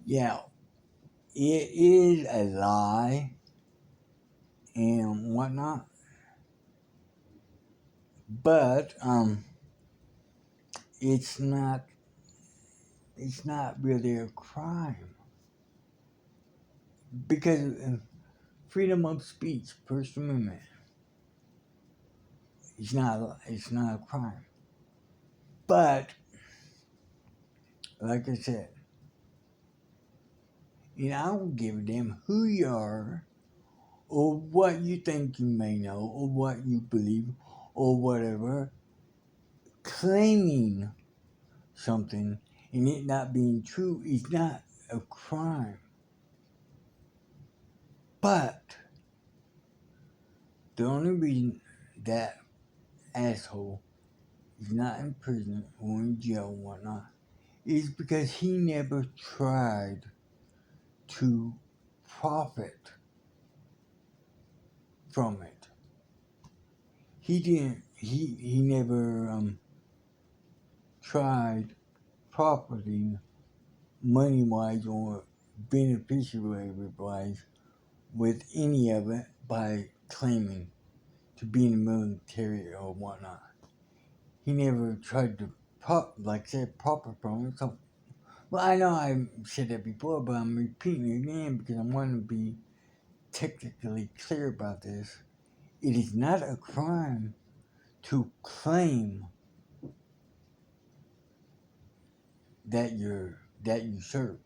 Yeah, it is a lie and whatnot, but it's not. It's not really a crime because freedom of speech, First Amendment, it's not. It's not a crime. But like I said, I don't give a damn who you are or what you think you may know or what you believe or whatever. Claiming something and it not being true is not a crime. But the only reason that asshole is not in prison or in jail and whatnot is because he never tried to profit from it. He didn't. He never tried profiting money wise or beneficiary wise with any of it by claiming to be in the military or whatnot. He never tried to like I said, profit from it. So, well, I know I said that before, but I'm repeating it again because I want to be technically clear about this. It is not a crime to claim that you served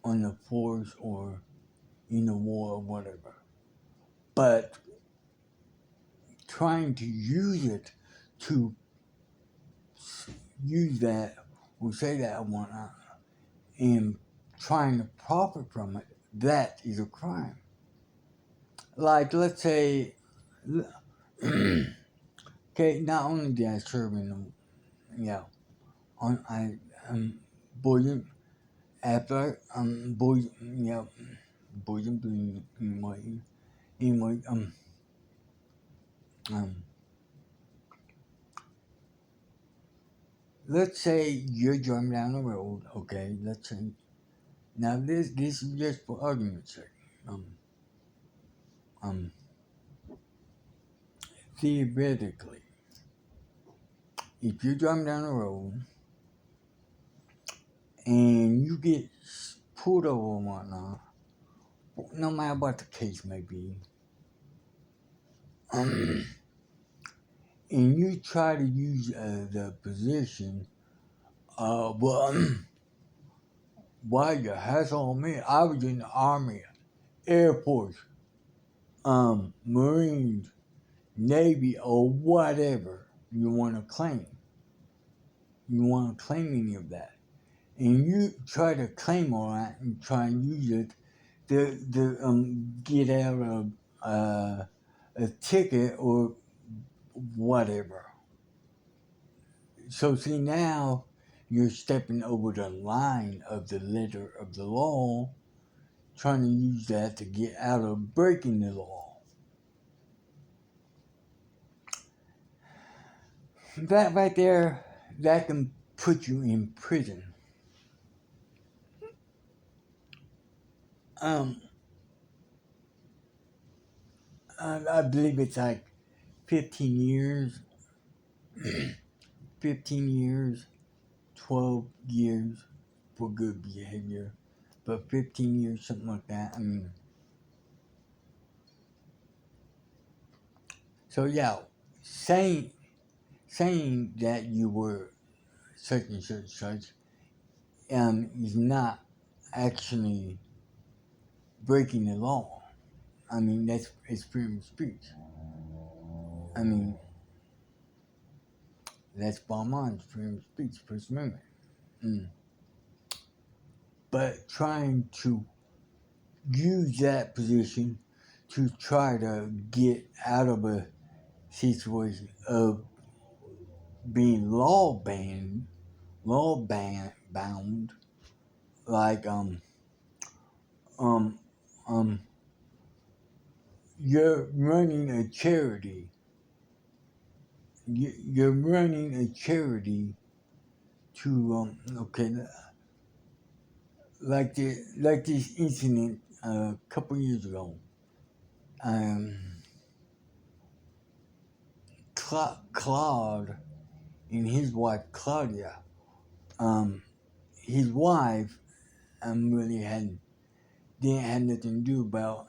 on the force or in the war or whatever. But trying to use it to use that or say that and whatnot and trying to profit from it, that is a crime. Like, let's say, okay, not only did I serve in the, I, boys, after, boys, boys and blue, anyway, um, let's say you're driving down the road, okay, let's say, now this is just for argument's sake, um, um, theoretically, if you're driving down the road and you get pulled over and whatnot, no matter what the case may be, and you try to use the position, well, why you hassle on me? I was in the Army, Air Force, Marines, Navy, or whatever you want to claim. You want to claim any of that. And you try to claim all that and try and use it to get out of a ticket or whatever. So see now you're stepping over the line of the letter of the law, trying to use that to get out of breaking the law. That right there, that can put you in prison. Um, I believe it's like 15 years, 15 years, 12 years for good behavior, but 15 years, something like that. I mean, so yeah, saying saying that you were such and such is not actually breaking the law. I mean, it's freedom of speech. I mean, that's Balmain's freedom of speech, First Amendment. Mm. But trying to use that position to try to get out of a situation of being bound, like um um you're running a charity. You're running a charity to okay. like this incident a couple years ago. Um, Claude and his wife Claudia. Um, his wife really didn't have nothing to do about,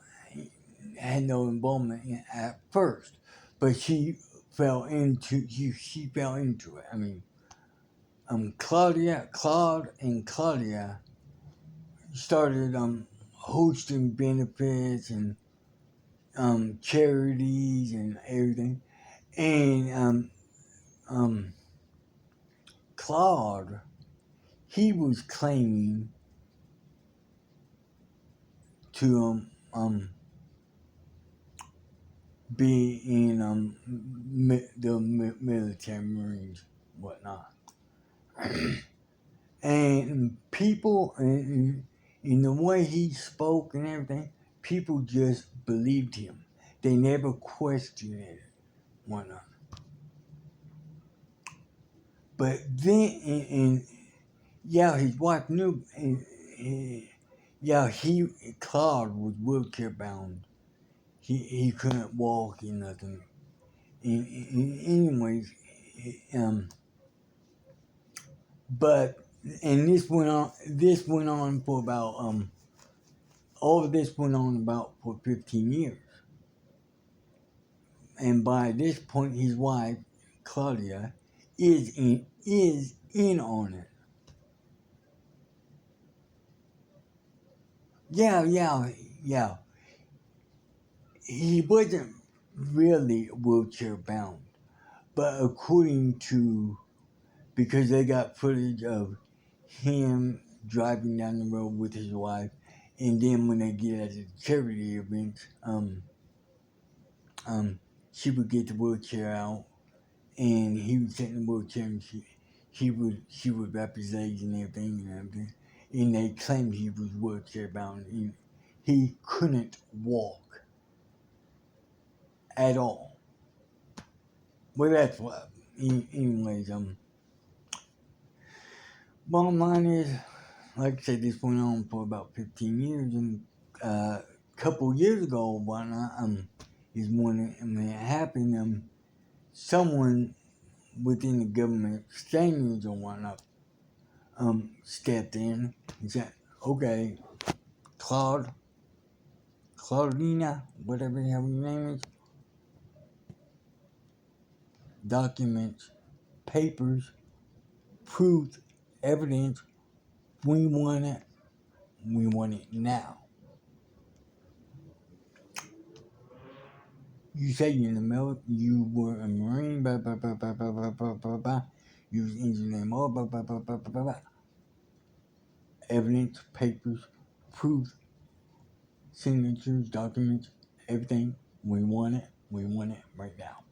had no involvement in at first, but she she fell into it. I mean, Claude and Claudia started hosting benefits and charities and everything, and um, Claude, he was claiming to be in the military, Marines, whatnot. And people, in the way he spoke and everything, people just believed him. They never questioned it, whatnot. But then, yeah, his wife knew, yeah, Claude was wheelchair bound. He couldn't walk and nothing. Anyways, um, but and this went on for about all of this went on about for 15 years. And by this point his wife, Claudia, is in on it. Yeah. He wasn't really wheelchair bound. But according to, because they got footage of him driving down the road with his wife, and then when they get at the charity event, um, she would get the wheelchair out, and he would sit in the wheelchair, and she would wrap his legs and everything, and they claimed he was wheelchair bound, and he couldn't walk at all. Well, that's what. Anyways, bottom line is, like I said, this went on for about 15 years, and a couple years ago, whatnot, is when it happened. Someone within the government standards or whatnot, stepped in and said, "Okay, Claudina, whatever the hell your name is, documents, papers, proof, evidence. We want it. We want it now. You say you're in the military, you were a Marine, blah, blah, blah, blah, blah, blah, blah, blah, blah. You was engineering, blah, blah, blah, blah, blah, blah, blah. Evidence, papers, proof, signatures, documents, everything. We want it. We want it right now."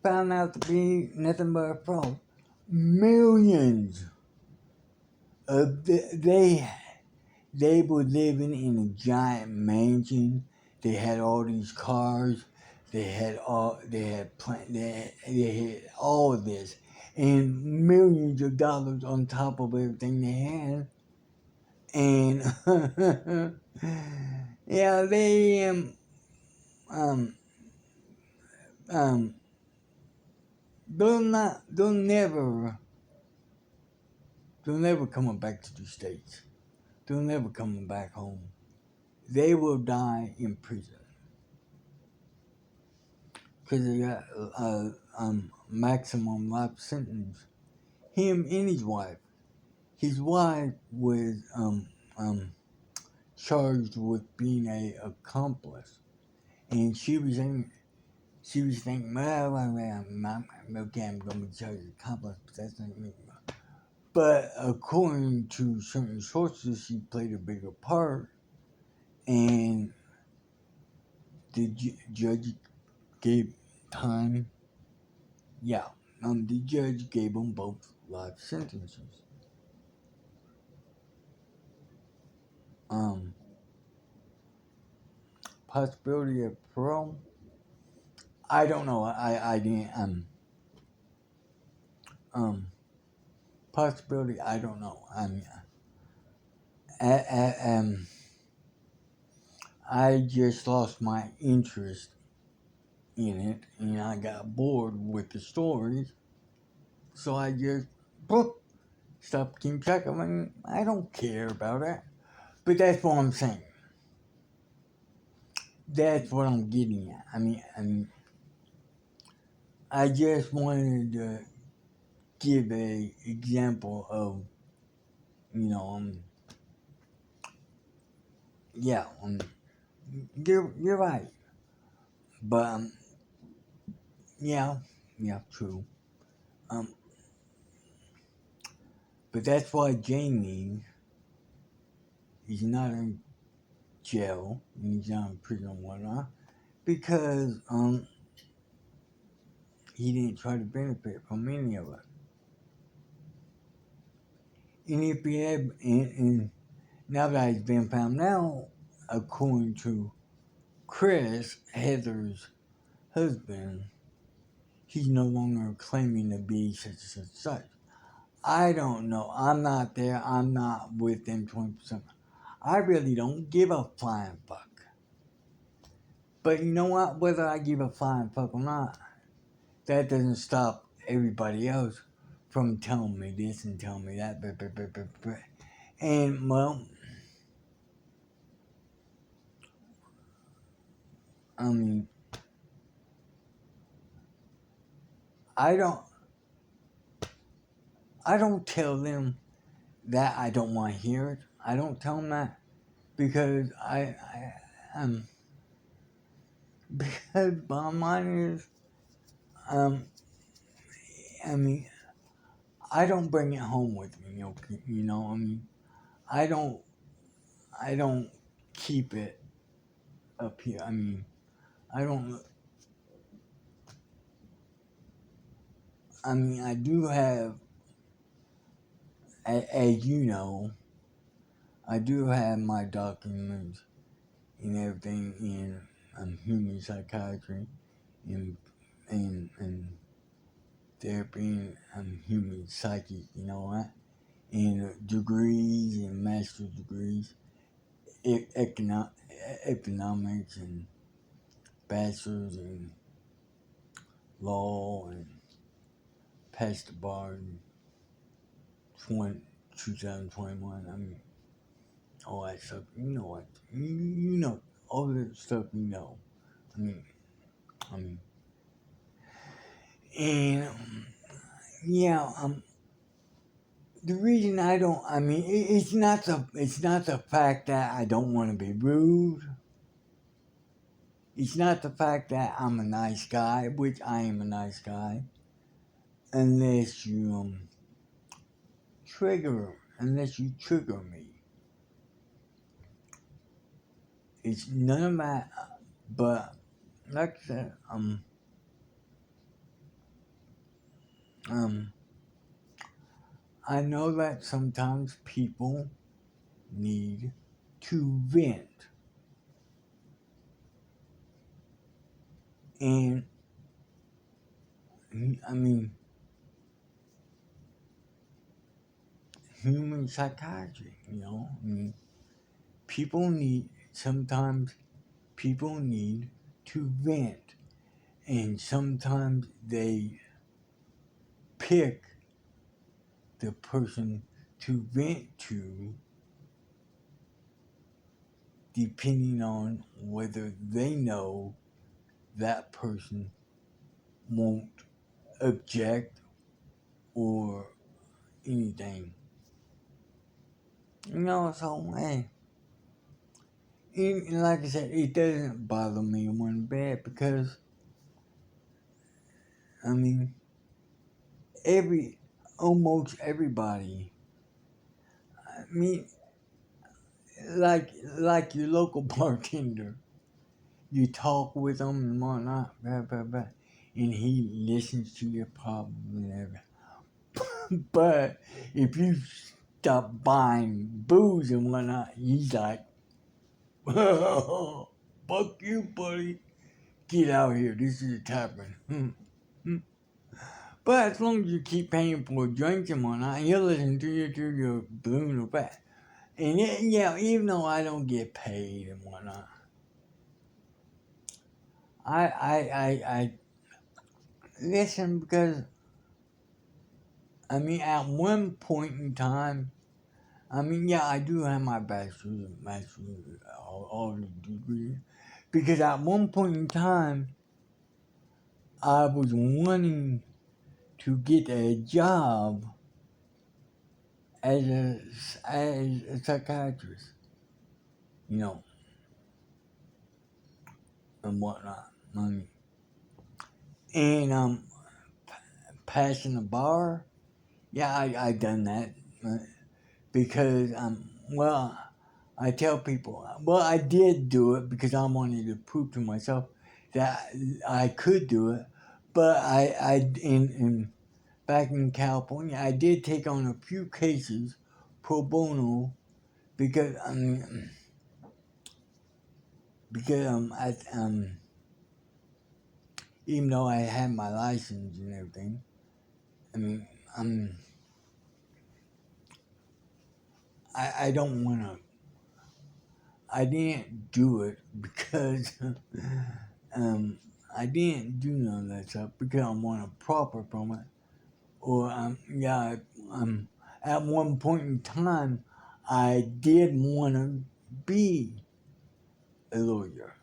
Found out to be nothing but a fraud. Millions of they were living in a giant mansion. They had all these cars. They had all of this, and millions of dollars on top of everything they had. And yeah, they um um they'll never coming back to the States. They'll never coming back home. They will die in prison because they got maximum life sentence. Him and his wife. His wife was charged with being a accomplice, and she was thinking, well, okay, I'm gonna be charged with accomplice, but that's not me. But according to certain sources, she played a bigger part, and the judge gave time. Yeah, the judge gave them both life sentences. Um, Possibility of parole. I don't know. I didn't possibility, I don't know. I mean, I, I just lost my interest in it, and I got bored with the stories, so I just boop, stopped keeping track of it. I don't care about it, but that's what I'm saying. That's what I'm getting at. I just wanted to give a example of, you know, yeah, you're right, but yeah, yeah, true. Um, but that's why Jamie is not in jail and he's not in prison and whatnot because he didn't try to benefit from any of it. And if he had, and now that he's been found out, according to Chris, Heather's husband, he's no longer claiming to be such and such and such. I don't know. I'm not there. I'm not with them 20%. I really don't give a flying fuck. But you know what? Whether I give a flying fuck or not, that doesn't stop everybody else from telling me this and telling me that. And, well, I mean, I don't, I don't tell them that I don't want to hear it. I don't tell them that because because bottom line is, um, I mean, I don't bring it home with me. You know, I mean, I don't, I don't keep it up here. I mean, I don't. I mean, I do have, as you know, I do have my documents and everything in human psychiatry and and therapy and human psyche. You know what? And degrees and master's degrees, economics and bachelor's in law and passed the bar in 2021. I mean, all that stuff. You know what? You know all that stuff. You know. I mean, I mean, and yeah. The reason I don't. I mean, it's not the. It's not the fact that I don't want to be rude. It's not the fact that I'm a nice guy, which I am a nice guy, unless you unless you trigger me. It's none of that, but like I said, I know that sometimes people need to vent, and I mean, human psychiatry. You know, I mean, sometimes people need to vent, and sometimes they pick the person to vent to depending on whether they know that person won't object or anything. You know, so hey, and like I said, it doesn't bother me one bit because I mean, almost everybody. I mean, like your local bartender, you talk with him and whatnot, and he listens to your problem and everything. But if you stop buying booze and whatnot, he's like, fuck you, buddy. Get out here. This is a tavern. But as long as you keep paying for drinks and whatnot, he'll listen to you through your balloon or back. And even though I don't get paid and whatnot, I listen because at one point in time, I do have my bachelor's, all the degrees, because at one point in time, I was wanting to get a job as a psychiatrist, you know, and whatnot. And passing the bar, yeah, I done that because I tell people, I did do it because I wanted to prove to myself that I could do it, but in back in California, I did take on a few cases pro bono because even though I had my license and everything, I mean, I don't want to. I didn't do it because I didn't do none of that stuff because I want a profit from it. Or at one point in time, I did want to be a lawyer.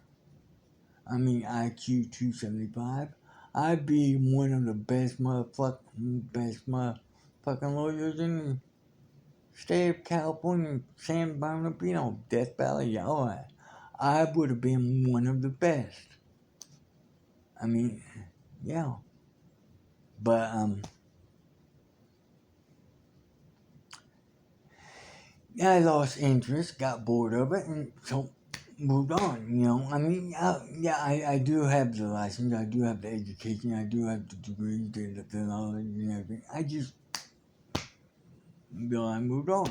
IQ 275. I'd be one of the best motherfucking lawyers in the state of California, San Bernardino, Death Valley, all that. I would have been one of the best. Yeah. But I lost interest, got bored of it, and so moved on. I do have the license, I do have the education, I do have the degrees, the knowledge, and everything. I moved on.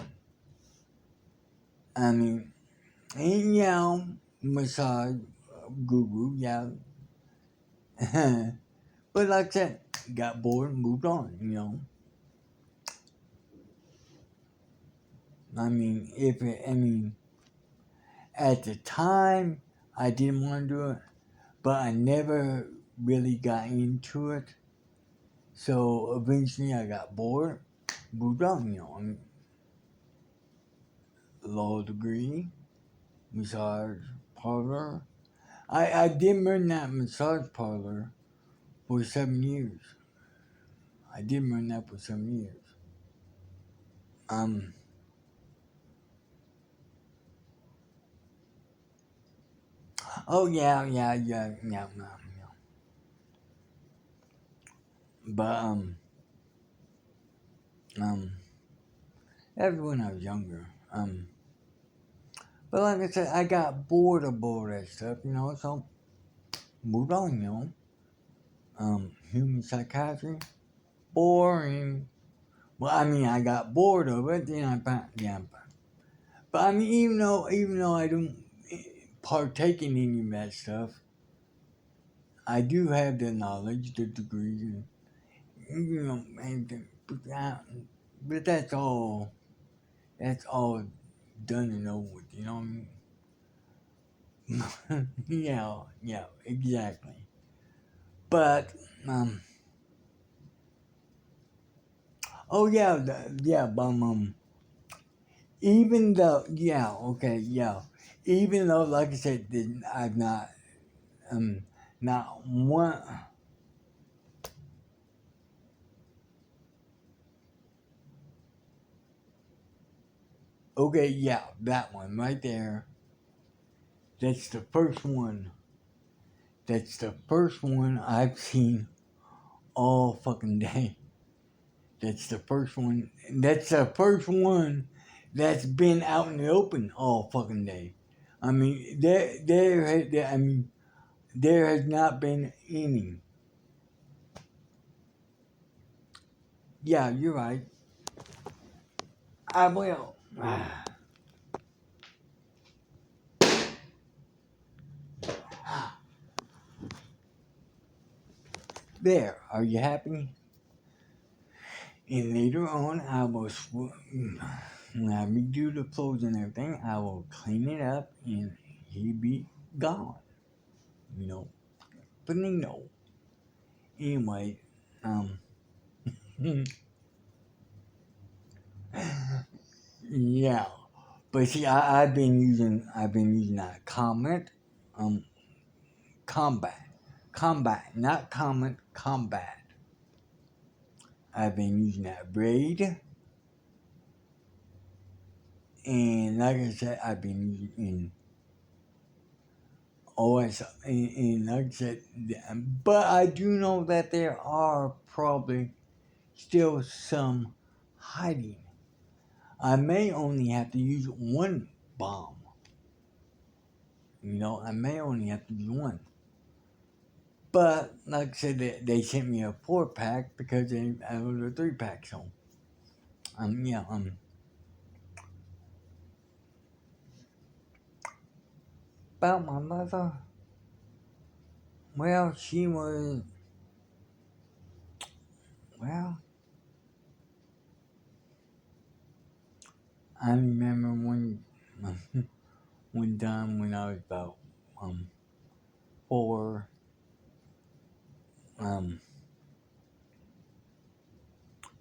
Massage guru, yeah. But like I said, got bored and moved on. At the time, I didn't want to do it, but I never really got into it. So eventually I got bored, moved on, law degree, massage parlor. I did run that massage parlor for 7 years. I did run that for 7 years. Oh yeah. But that was when I was younger. But like I said, I got bored of all that stuff, so moved on, human psychiatry, boring. Well, I got bored of it, then I found, yeah. But even though I don't partake in any of that stuff, I do have the knowledge, the degrees, but that's all done and over with, yeah, exactly. But even though, even though, like I said, I've not one. Okay, yeah, that one right there. That's the first one. That's the first one I've seen all fucking day. That's the first one. That's the first one that's been out in the open all fucking day. There has not been any. Yeah, you're right. I will. There. Are you happy? And later on, when I redo the clothes and everything, I will clean it up and he'd be gone. You know, but no. Anyway, um, yeah. But see, I've been using that um, combat, not comment, combat. I've been using that braid, and like I said, I've been using OS, and like I said, but I do know that there are probably still some hiding. I may only have to use one bomb. I may only have to use one. But like I said, they sent me a 4-pack because I was a 3-pack. So yeah, about my mother. Well, she was well. I remember one time when I was about 4. Um,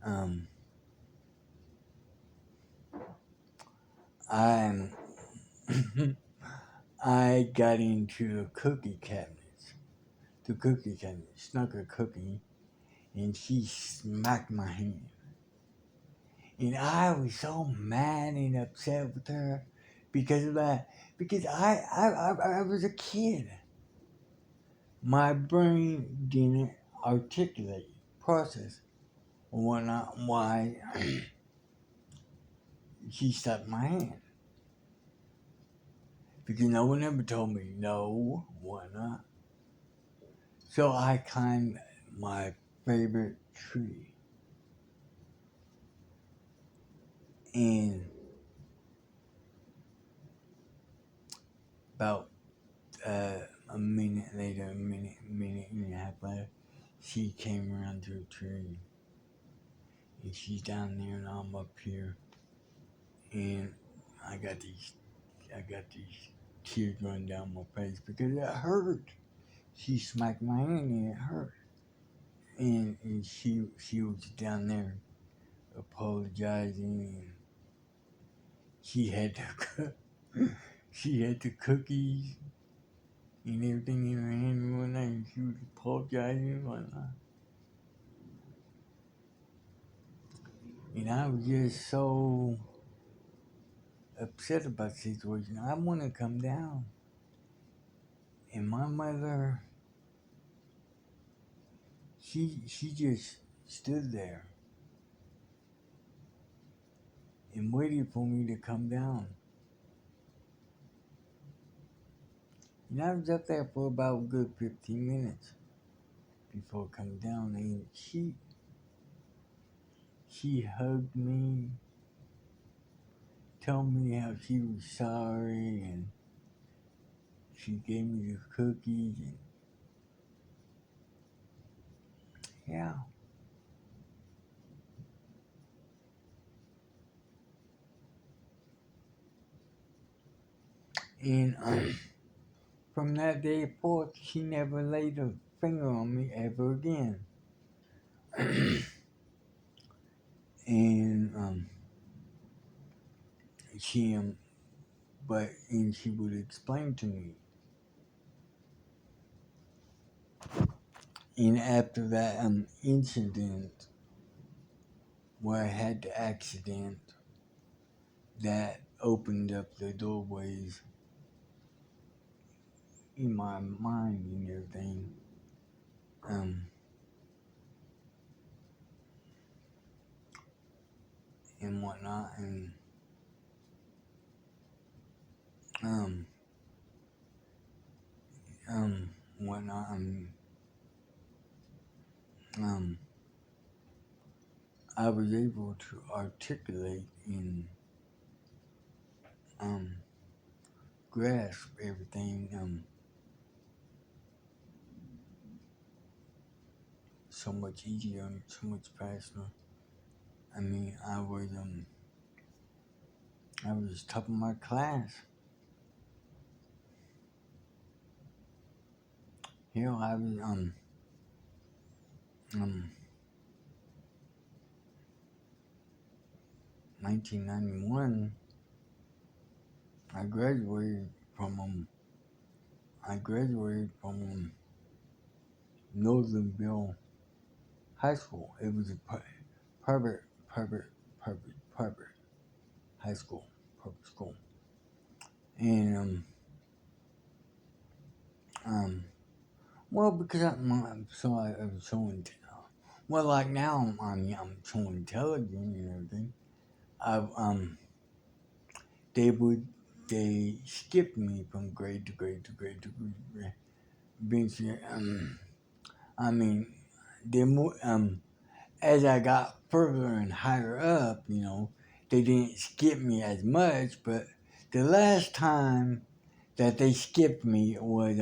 um, I I got into the cookie cabinet, snuck a cookie, and she smacked my hand. And I was so mad and upset with her because of that. Because I was a kid. My brain didn't articulate, process, why she stuck my hand. Because no one ever told me no, why not? So I climbed my favorite tree. And about a minute later, minute and a half later, she came around to the tree. And she's down there and I'm up here. And I got these I got these tears running down my face because it hurt. She smacked my hand and it hurt. And she was down there apologizing, and she had she had the cookies and everything in her hand and whatnot, and she was apologizing and whatnot. And I was just so upset about the situation. I want to come down. And my mother, she just stood there and waited for me to come down. And I was up there for about a good 15 minutes before coming down, and she hugged me, told me how she was sorry, and she gave me the cookies, and yeah. And from that day forth, she never laid a finger on me ever again. And she and she would explain to me. And after that incident where I had the accident that opened up the doorways in my mind and everything, um, and whatnot, and um, whatnot, um, I was able to articulate and um, grasp everything so much easier and so much faster. I mean, I was top of my class. Here I was, um, 1991. I graduated from, I graduated from, Northernville High School. It was a private, private, private high school, public school. And, um, well, because I was showing, well, like now I'm showing intelligent and everything. I, they would, they skipped me from grade to grade to grade to grade. Eventually, I mean, they more, as I got further and higher up, they didn't skip me as much, but the last time that they skipped me was,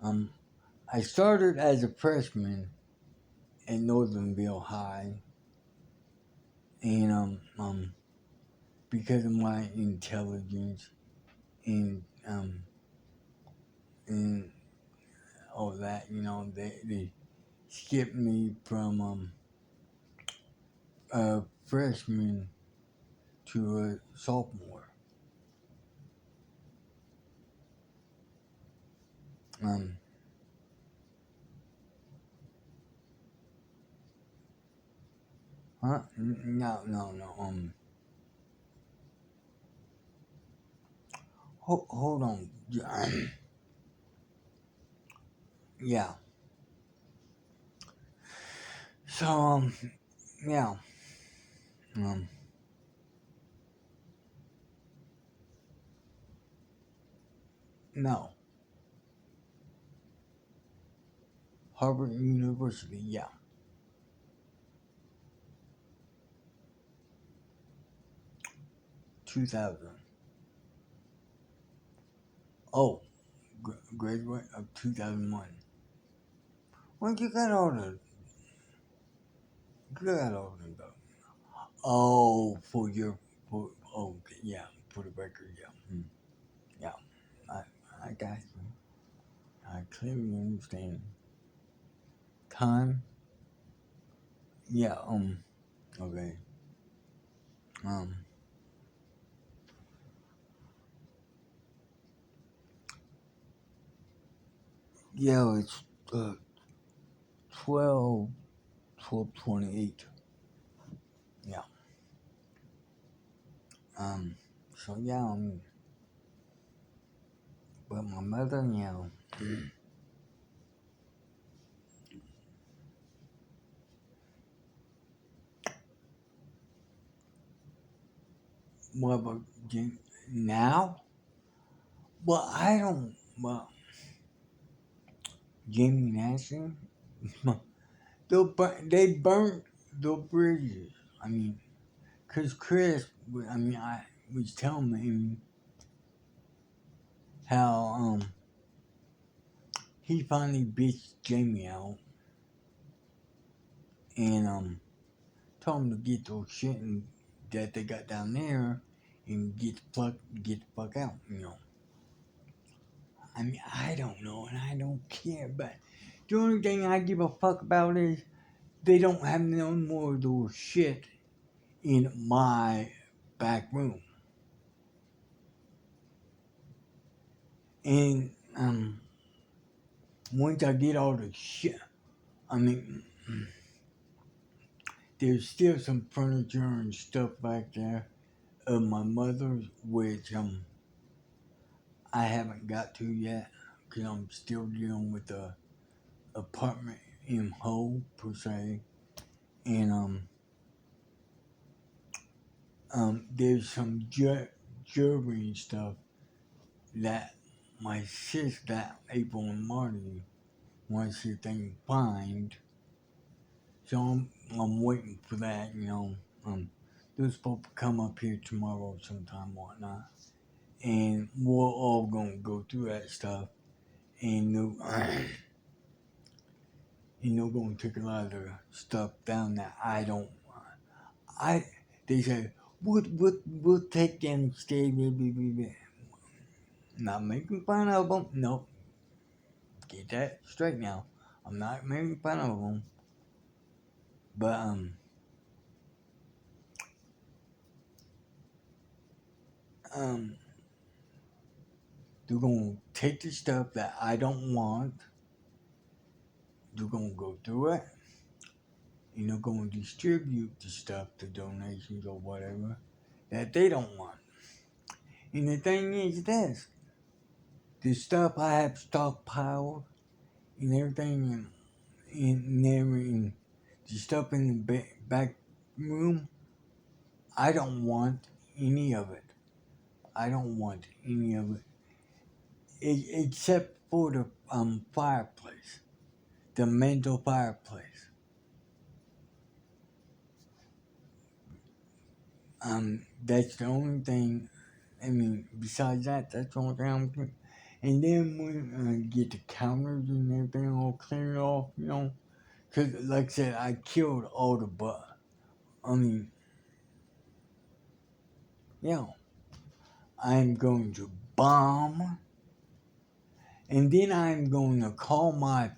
um, I started as a freshman in Northernville High, and because of my intelligence and and all that, they skipped me from a freshman to a sophomore. Um, huh? No, no, no. Hold on. Yeah. So, yeah. Um, no. Harvard University. Yeah. 2000. Oh, graduate of 2001. Well, you got all the though. Oh, okay, yeah, for the record, yeah. Yeah, I, I got you. I clearly understand. Time? Yeah, okay. Um, yeah, it's, 12, 12:28. Yeah. Um, so yeah, but my mother, what about now? Well, I don't, well, Jamie Nash, they burnt the bridges. I mean, cause Chris, I was telling him how he finally bitched Jamie out and told him to get those shit that they got down there and get the fuck out. I don't know and I don't care, but the only thing I give a fuck about is they don't have no more of those shit in my back room. And once I get all the shit, I mean, there's still some furniture and stuff back there of my mother's, which I haven't got to yet, because I'm still dealing with the apartment in whole per se, and there's some jewelry and stuff that my sister April and Marty wants to see if they can find. So I'm waiting for that. They're supposed to come up here tomorrow sometime, whatnot, and we're all gonna go through that stuff, and they're gonna take a lot of the stuff down that I don't want. They say, we'll take them, stay, not making fun of them. Nope. Get that straight now. I'm not making fun of them. But, they're gonna take the stuff that I don't want. They're gonna go through it. And they're gonna distribute the stuff, the donations or whatever, that they don't want. And the thing is this. The stuff I have stockpiled and everything in the stuff in the back room, I don't want any of it. I don't want any of it. Except for the fireplace. The mantle fireplace. That's the only thing. I mean, besides that, that's the only thing I'm doing. And then when I get the counters and everything all cleared off, because like I said, I killed all the I'm going to bomb, and then I'm going to call my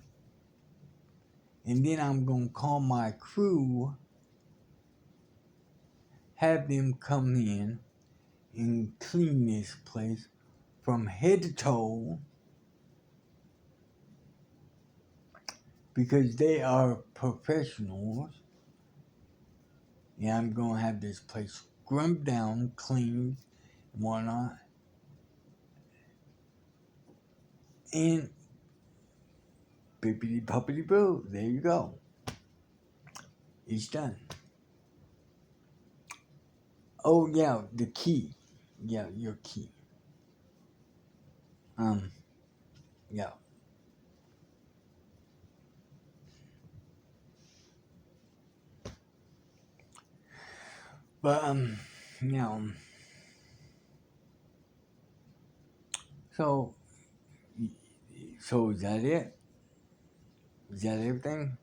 crew, have them come in and clean this place from head to toe, because they are professionals. And I'm going to have this place scrubbed down, cleaned, and whatnot. And bippity boppity boo, there you go. It's done. Oh yeah, the key. Yeah, your key. Yeah. But so is that it? Is that everything?